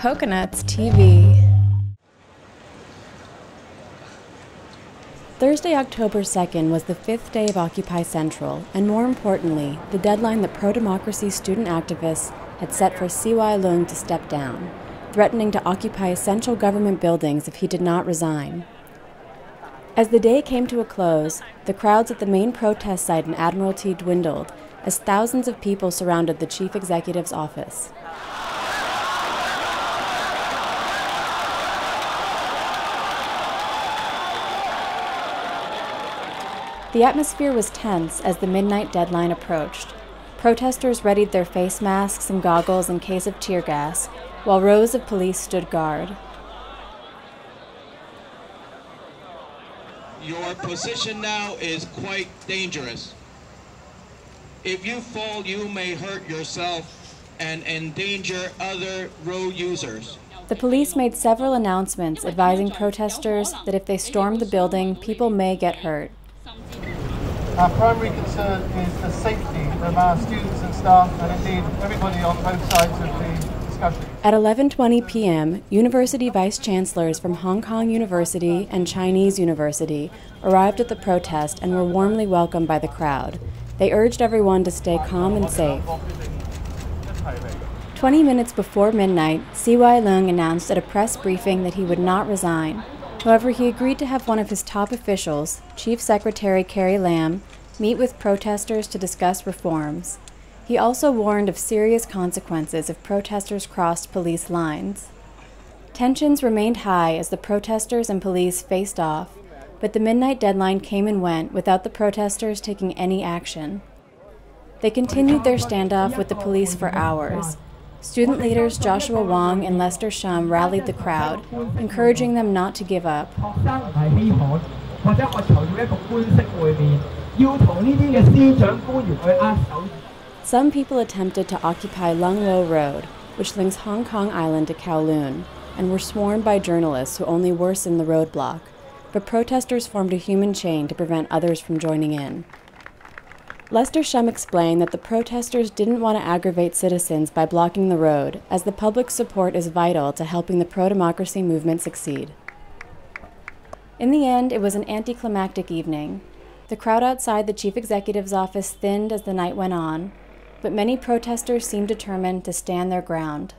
Coconuts TV. Thursday, October 2nd was the 5th day of Occupy Central, and more importantly, the deadline that pro-democracy student activists had set for C.Y. Leung to step down, threatening to occupy essential government buildings if he did not resign. As the day came to a close, the crowds at the main protest site in Admiralty dwindled as thousands of people surrounded the chief executive's office. The atmosphere was tense as the midnight deadline approached. Protesters readied their face masks and goggles in case of tear gas, while rows of police stood guard. Your position now is quite dangerous. If you fall, you may hurt yourself and endanger other road users. The police made several announcements advising protesters that if they storm the building, people may get hurt. Our primary concern is the safety of our students and staff, and indeed everybody on both sides of the discussion. At 11:20 p.m., university vice-chancellors from Hong Kong University and Chinese University arrived at the protest and were warmly welcomed by the crowd. They urged everyone to stay calm and safe. 20 minutes before midnight, C.Y. Leung announced at a press briefing that he would not resign. However, he agreed to have one of his top officials, Chief Secretary Carrie Lam, meet with protesters to discuss reforms. He also warned of serious consequences if protesters crossed police lines. Tensions remained high as the protesters and police faced off, but the midnight deadline came and went without the protesters taking any action. They continued their standoff with the police for hours. Student leaders Joshua Wong and Lester Shum rallied the crowd, encouraging them not to give up. Some people attempted to occupy Leung Lo Road, which links Hong Kong Island to Kowloon, and were swarmed by journalists who only worsened the roadblock, but protesters formed a human chain to prevent others from joining in. Lester Shum explained that the protesters didn't want to aggravate citizens by blocking the road, as the public's support is vital to helping the pro-democracy movement succeed. In the end, it was an anti-climactic evening. The crowd outside the chief executive's office thinned as the night went on, but many protesters seemed determined to stand their ground.